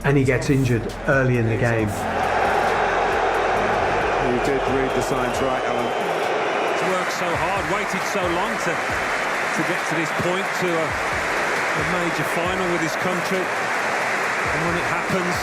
and he gets injured early in the game. You did read the signs right, Alan. He's worked so hard, waited so long to get to this point, to a major final with his country, and when it happens,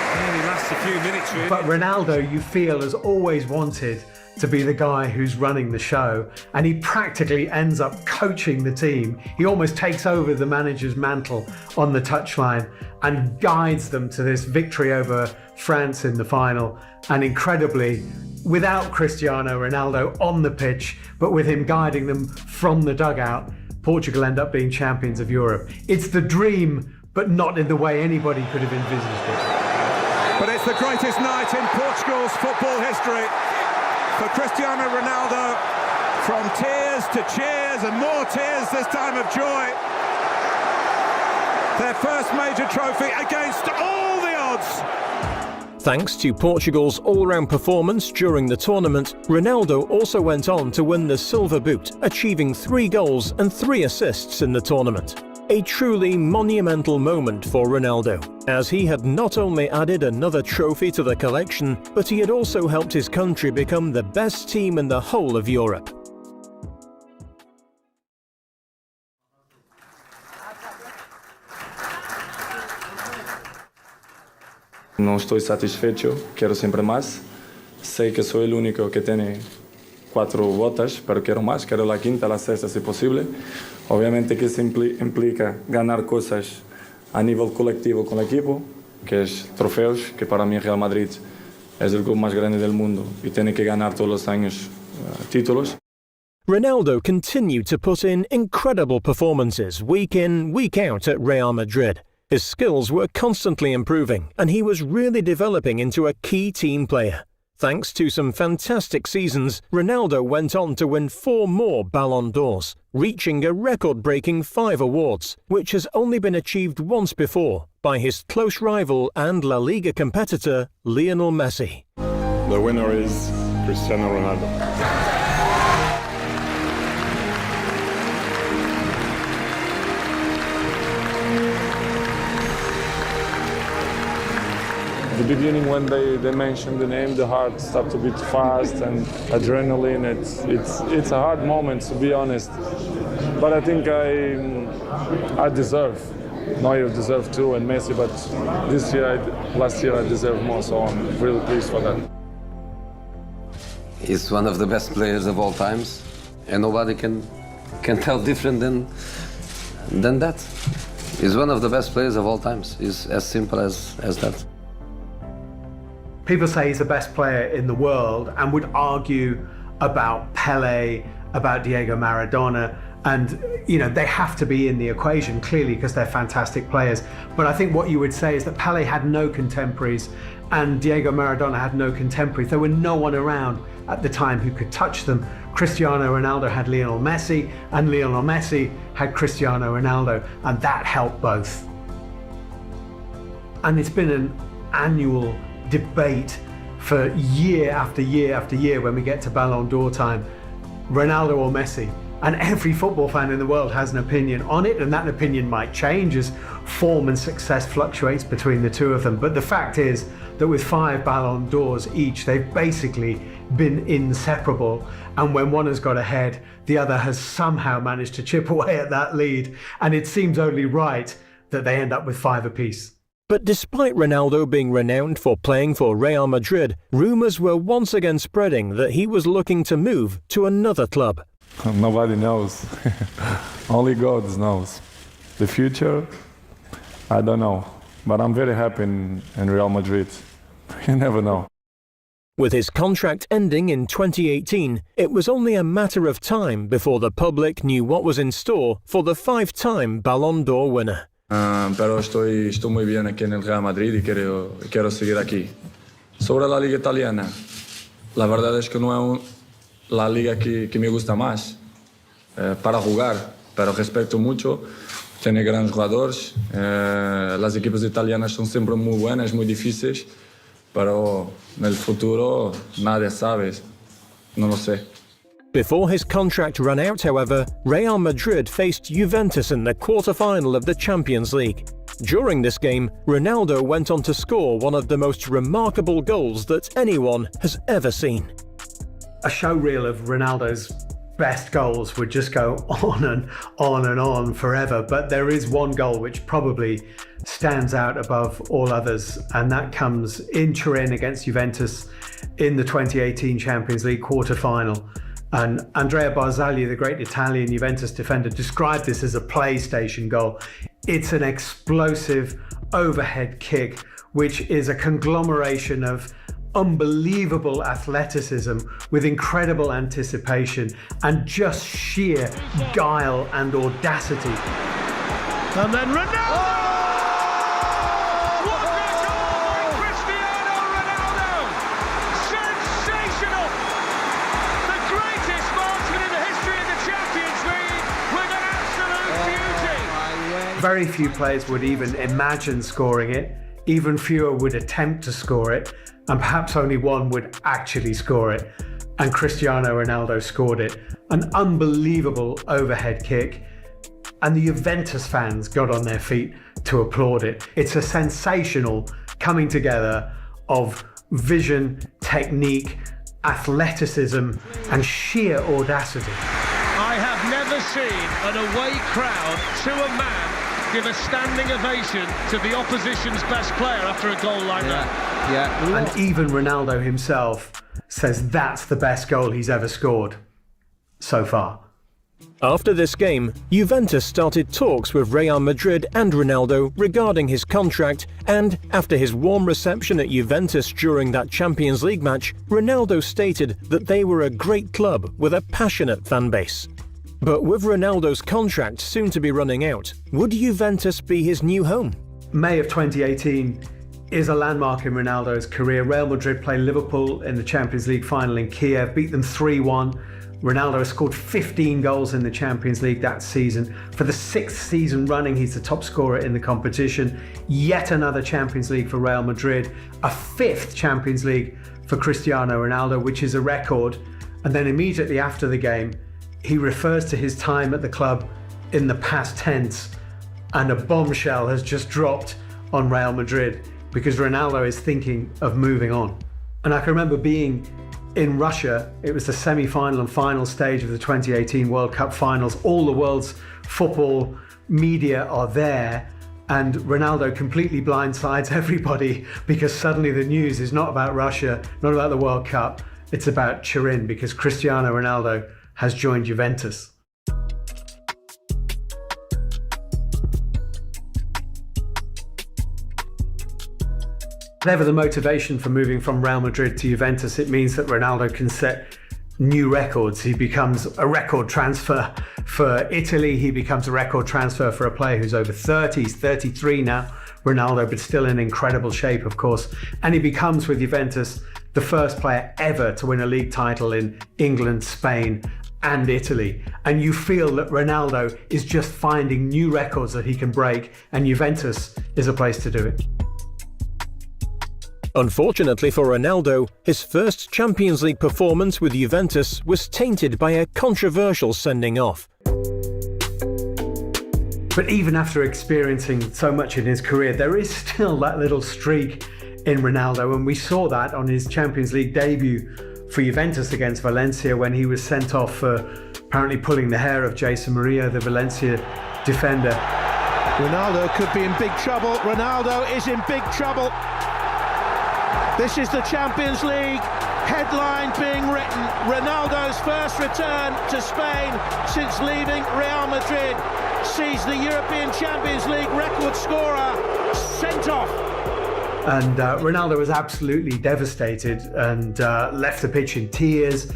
it only lasts a few minutes, really. But Ronaldo, you feel, has always wanted to be the guy who's running the show, and he practically ends up coaching the team. He almost takes over the manager's mantle on the touchline and guides them to this victory over France in the final. And incredibly, without Cristiano Ronaldo on the pitch, but with him guiding them from the dugout, Portugal end up being champions of Europe. It's the dream, but not in the way anybody could have envisaged it. But it's the greatest night in Portugal's football history for Cristiano Ronaldo. From tears to cheers and more tears this time of joy. Their first major trophy against all the odds. Thanks to Portugal's all-round performance during the tournament, Ronaldo also went on to win the Silver Boot, achieving 3 goals and 3 assists in the tournament. A truly monumental moment for Ronaldo, as he had not only added another trophy to the collection, but he had also helped his country become the best team in the whole of Europe. No estoy satisfecho, quiero siempre más. Sé que soy el único que tiene 4 botas, pero quiero más, quiero la quinta, la sexta si posible. Obviamente que eso implica ganar cosas a nivel colectivo con el equipo, que es trofeos, que para mí Real Madrid es el club más grande del mundo y tiene que ganar todos los años títulos. Ronaldo continued to put in incredible performances week in, week out at Real Madrid. His skills were constantly improving, and he was really developing into a key team player. Thanks to some fantastic seasons, Ronaldo went on to win 4 more Ballon d'Ors, reaching a record-breaking 5 awards, which has only been achieved once before by his close rival and La Liga competitor, Lionel Messi. The winner is Cristiano Ronaldo. The beginning, when they mentioned the name, the heart started to beat fast and adrenaline. It's a hard moment, to be honest. But I think I deserve. Neuer deserved too, and Messi. But last year I deserved more. So I'm really pleased for that. He's one of the best players of all times, and nobody can tell different than that. He's one of the best players of all times. It's as simple as that. People say he's the best player in the world and would argue about Pele, about Diego Maradona, and they have to be in the equation clearly because they're fantastic players. But I think what you would say is that Pele had no contemporaries and Diego Maradona had no contemporaries. There were no one around at the time who could touch them. Cristiano Ronaldo had Lionel Messi, and Lionel Messi had Cristiano Ronaldo, and that helped both. And it's been an annual debate for year after year after year when we get to Ballon d'Or time, Ronaldo or Messi, and every football fan in the world has an opinion on it, and that opinion might change as form and success fluctuates between the two of them. But the fact is that with 5 Ballon d'Ors each, they've basically been inseparable, and when one has got ahead, the other has somehow managed to chip away at that lead, and it seems only right that they end up with 5 apiece. But despite Ronaldo being renowned for playing for Real Madrid, rumours were once again spreading that he was looking to move to another club. Nobody knows. Only God knows. The future, I don't know. But I'm very happy in Real Madrid. You never know. With his contract ending in 2018, it was only a matter of time before the public knew what was in store for the 5-time Ballon d'Or winner. Pero estoy muy bien aquí en el Real Madrid y quiero seguir aquí. Sobre la liga italiana, la verdad es que no es la liga que me gusta más para jugar, pero respeto mucho, tiene grandes jugadores, las equipos italianas son siempre muy buenas, muy difíciles, pero en el futuro nadie sabe, no lo sé. Before his contract ran out, however, Real Madrid faced Juventus in the quarter-final of the Champions League. During this game, Ronaldo went on to score one of the most remarkable goals that anyone has ever seen. A showreel of Ronaldo's best goals would just go on and on and on forever, but there is one goal which probably stands out above all others, and that comes in Turin against Juventus in the 2018 Champions League quarter-final. And Andrea Barzagli, the great Italian Juventus defender, described this as a PlayStation goal. It's an explosive overhead kick, which is a conglomeration of unbelievable athleticism with incredible anticipation and just sheer guile and audacity. And then Ronaldo! What a goal by Cristiano Ronaldo! Sensational! The greatest marksman in the history of the Champions League with an absolute beauty! Very few players would even imagine scoring it. Even fewer would attempt to score it, and perhaps only one would actually score it. And Cristiano Ronaldo scored it. An unbelievable overhead kick. And the Juventus fans got on their feet to applaud it. It's a sensational coming together of vision, technique, athleticism, and sheer audacity. I have never seen an away crowd to a man give a standing ovation to the opposition's best player after a goal like that. Yeah. And even Ronaldo himself says that's the best goal he's ever scored so far. After this game, Juventus started talks with Real Madrid and Ronaldo regarding his contract, and after his warm reception at Juventus during that Champions League match, Ronaldo stated that they were a great club with a passionate fan base. But with Ronaldo's contract soon to be running out, would Juventus be his new home? May of 2018 is a landmark in Ronaldo's career. Real Madrid play Liverpool in the Champions League final in Kiev, beat them 3-1. Ronaldo has scored 15 goals in the Champions League that season. For the 6th season running, he's the top scorer in the competition. Yet another Champions League for Real Madrid, a 5th Champions League for Cristiano Ronaldo, which is a record. And then immediately after the game, he refers to his time at the club in the past tense, and a bombshell has just dropped on Real Madrid because Ronaldo is thinking of moving on. And I can remember being in Russia. It was the semi-final and final stage of the 2018 World Cup finals. All the world's football media are there, and Ronaldo completely blindsides everybody because suddenly the news is not about Russia, not about the World Cup, it's about Turin because Cristiano Ronaldo has joined Juventus. Whatever the motivation for moving from Real Madrid to Juventus, it means that Ronaldo can set new records. He becomes a record transfer for Italy. He becomes a record transfer for a player who's over 30. He's 33 now, Ronaldo, but still in incredible shape, of course. And he becomes, with Juventus, the first player ever to win a league title in England, Spain, and Italy. And you feel that Ronaldo is just finding new records that he can break, and Juventus is a place to do it. Unfortunately for Ronaldo, his first Champions League performance with Juventus was tainted by a controversial sending off. But even after experiencing so much in his career, there is still that little streak in Ronaldo, and we saw that on his Champions League debut for Juventus against Valencia when he was sent off for apparently pulling the hair of Jason Murillo, the Valencia defender. Ronaldo could be in big trouble. Ronaldo is in big trouble. This is the Champions League. Headline being written. Ronaldo's first return to Spain since leaving Real Madrid sees the European Champions League record scorer sent off. And Ronaldo was absolutely devastated and left the pitch in tears.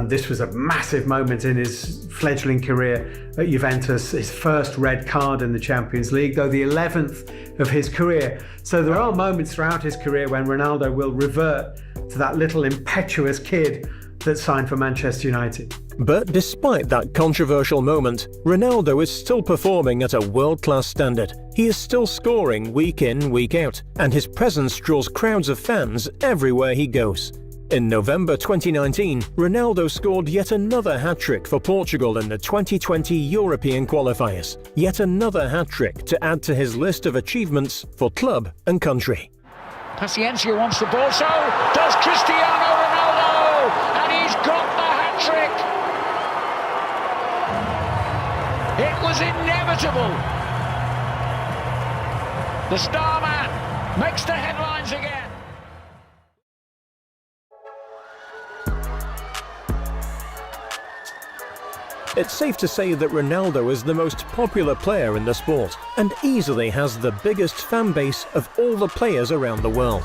This was a massive moment in his fledgling career at Juventus, his first red card in the Champions League, though the 11th of his career. So there are moments throughout his career when Ronaldo will revert to that little impetuous kid that signed for Manchester United. But despite that controversial moment, Ronaldo is still performing at a world-class standard. He is still scoring week in, week out, and his presence draws crowds of fans everywhere he goes. In November 2019, Ronaldo scored yet another hat-trick for Portugal in the 2020 European qualifiers. Yet another hat-trick to add to his list of achievements for club and country. Paciencia wants the ball, so does Cristiano Ronaldo, and he's got the hat-trick. It was inevitable. The star man makes the headlines again. It's safe to say that Ronaldo is the most popular player in the sport and easily has the biggest fan base of all the players around the world.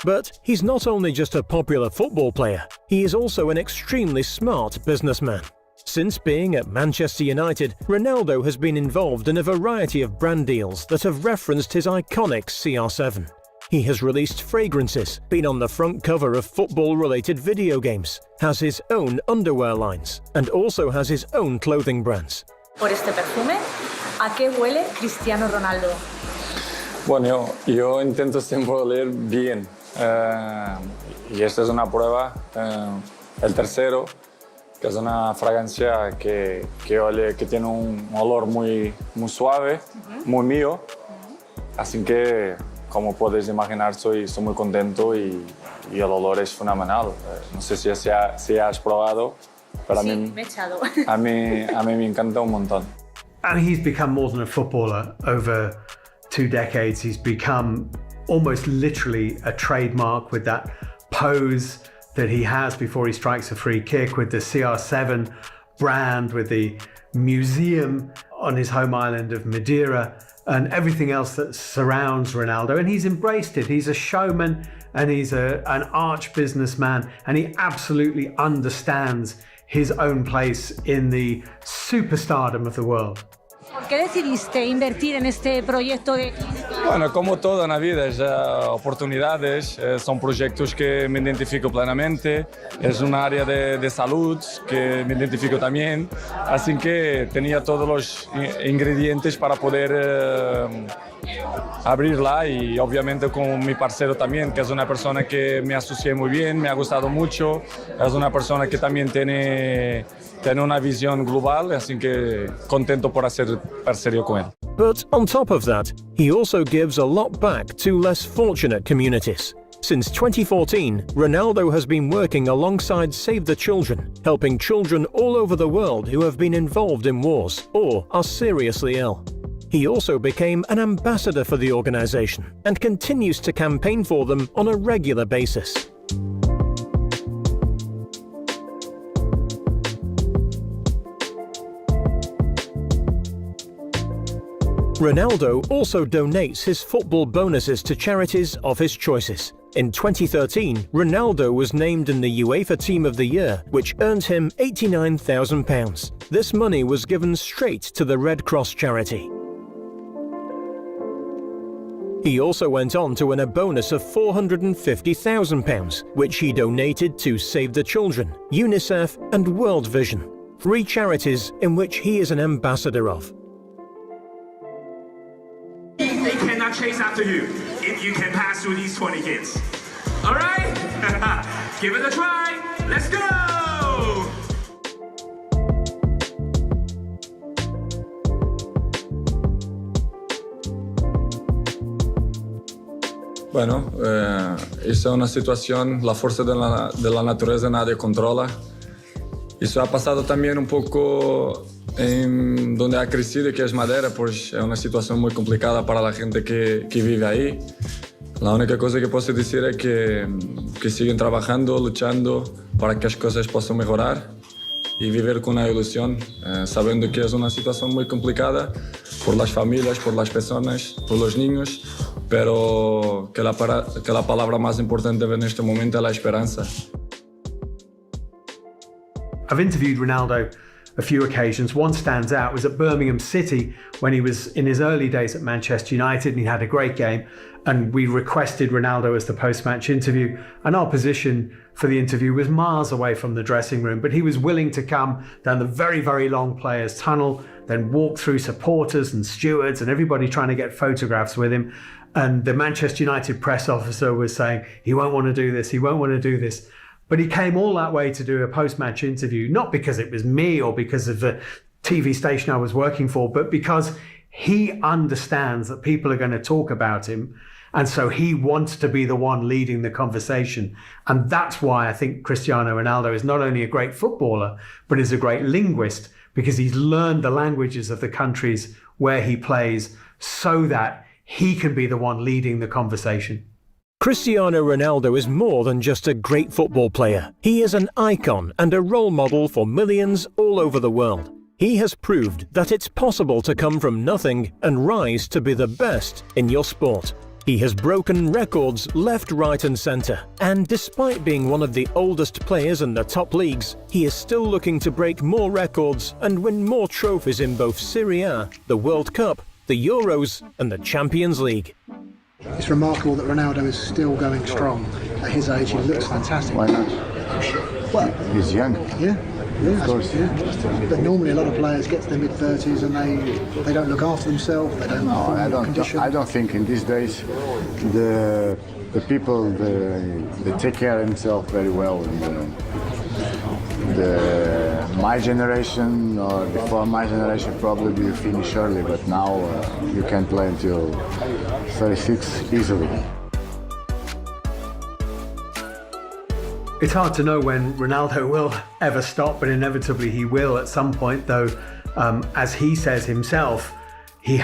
But he's not only just a popular football player, he is also an extremely smart businessman. Since being at Manchester United, Ronaldo has been involved in a variety of brand deals that have referenced his iconic CR7. He has released fragrances, been on the front cover of football-related video games, has his own underwear lines, and also has his own clothing brands. Por este perfume, ¿a qué huele Cristiano Ronaldo? Bueno, yo intento siempre oler bien. Y esta es una prueba. El tercero, que es una fragancia que tiene un olor muy suave, muy mío. Así que, como puedes imaginar, soy muy contento y el olor es fenomenal. No sé si has probado, pero Sí, me he echado. a mí me encanta un montón. And he's become more than a footballer over 2 decades. He's become almost literally a trademark with that pose that he has before he strikes a free kick, with the CR7 brand, with the museum on his home island of Madeira, and everything else that surrounds Ronaldo. And he's embraced it. He's a showman and he's an arch businessman, and he absolutely understands his own place in the superstardom of the world. ¿Por qué decidiste invertir en este proyecto de Bueno, como todo na vida, oportunidades, são projetos que me identifico plenamente, é uma área de saúde que me identifico também, assim que tinha todos os ingredientes para poder abrir lá y obviamente con mi parceiro también, que es una persona que me asocié muy bien, me ha gustado mucho, es una persona que también tiene una visión global, así que contento por hacer parcería con él. But on top of that, he also gives a lot back to less fortunate communities. Since 2014, Ronaldo has been working alongside Save the Children, helping children all over the world who have been involved in wars or are seriously ill. He also became an ambassador for the organization and continues to campaign for them on a regular basis. Ronaldo also donates his football bonuses to charities of his choices. In 2013, Ronaldo was named in the UEFA Team of the Year, which earned him £89,000. This money was given straight to the Red Cross charity. He also went on to win a bonus of £450,000, which he donated to Save the Children, UNICEF and World Vision, 3 charities in which he is an ambassador of. They cannot chase after you if you can pass through these 20 kids. All right? Give it a try. Let's go! Bueno, esta es una situación, la fuerza de la naturaleza nadie controla. Eso ha pasado también un poco en donde ha crecido, que es Madeira, pues es una situación muy complicada para la gente que vive ahí. La única cosa que puedo decir es que siguen trabajando, luchando para que las cosas puedan mejorar y vivir con una ilusión, sabiendo que es una situación muy complicada por las familias, por las personas, por los niños, pero que la palabra más importante en este momento es la esperanza. I've interviewed Ronaldo a few occasions. One stands out was at Birmingham City when he was in his early days at Manchester United, and he had a great game, and we requested Ronaldo as the post-match interview, and our position for the interview was miles away from the dressing room, but he was willing to come down the very, very long players' tunnel, then walk through supporters and stewards and everybody trying to get photographs with him. And the Manchester United press officer was saying, he won't want to do this, he won't want to do this. But he came all that way to do a post-match interview, not because it was me or because of the TV station I was working for, but because he understands that people are going to talk about him. And so he wants to be the one leading the conversation. And that's why I think Cristiano Ronaldo is not only a great footballer, but is a great linguist, because he's learned the languages of the countries where he plays so that he can be the one leading the conversation. Cristiano Ronaldo is more than just a great football player. He is an icon and a role model for millions all over the world. He has proved that it's possible to come from nothing and rise to be the best in your sport. He has broken records left, right and centre, and despite being one of the oldest players in the top leagues, he is still looking to break more records and win more trophies in both Serie A, the World Cup, the Euros and the Champions League. It's remarkable that Ronaldo is still going strong at his age. He looks fantastic. Why not? Well, he's young. Yeah. Yeah, of course. Yeah. But normally a lot of players get to their mid-30s and they don't look after themselves. They don't. No, I don't think in these days the people they take care of themselves very well. And, my generation or before my generation probably you finish early, but now you can play until 36 easily. It's hard to know when Ronaldo will ever stop, but inevitably he will at some point, though, as he says himself, he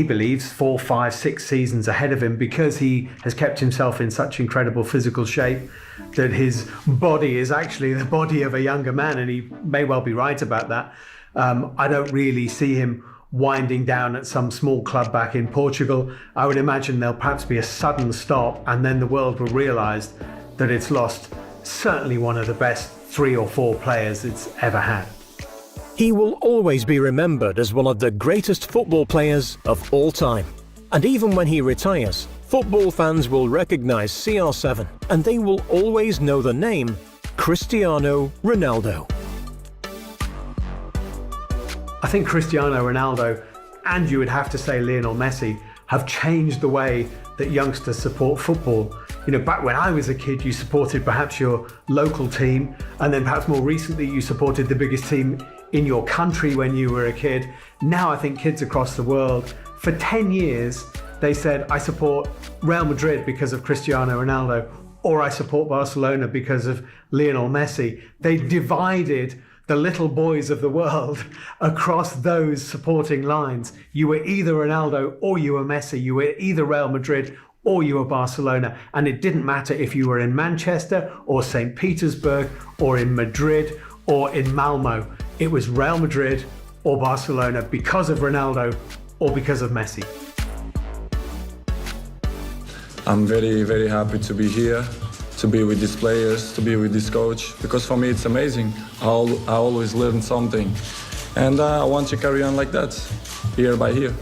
believes 4, 5, 6 seasons ahead of him because he has kept himself in such incredible physical shape that his body is actually the body of a younger man, and he may well be right about that. I don't really see him winding down at some small club back in Portugal. I would imagine there'll perhaps be a sudden stop, and then the world will realise that it's lost certainly one of the best 3 or 4 players it's ever had. He will always be remembered as one of the greatest football players of all time. And even when he retires, football fans will recognise CR7 and they will always know the name Cristiano Ronaldo. I think Cristiano Ronaldo, and you would have to say Lionel Messi, have changed the way that youngsters support football. You know, back when I was a kid, you supported perhaps your local team, and then perhaps more recently you supported the biggest team in your country when you were a kid. Now I think kids across the world, for 10 years, they said, I support Real Madrid because of Cristiano Ronaldo, or I support Barcelona because of Lionel Messi. They divided the little boys of the world across those supporting lines. You were either Ronaldo or you were Messi. You were either Real Madrid or you were Barcelona. And it didn't matter if you were in Manchester or St. Petersburg or in Madrid or in Malmo. It was Real Madrid or Barcelona because of Ronaldo or because of Messi. I'm very, very happy to be here, to be with these players, to be with this coach, because for me it's amazing. I always learn something, and I want to carry on like that, year by year.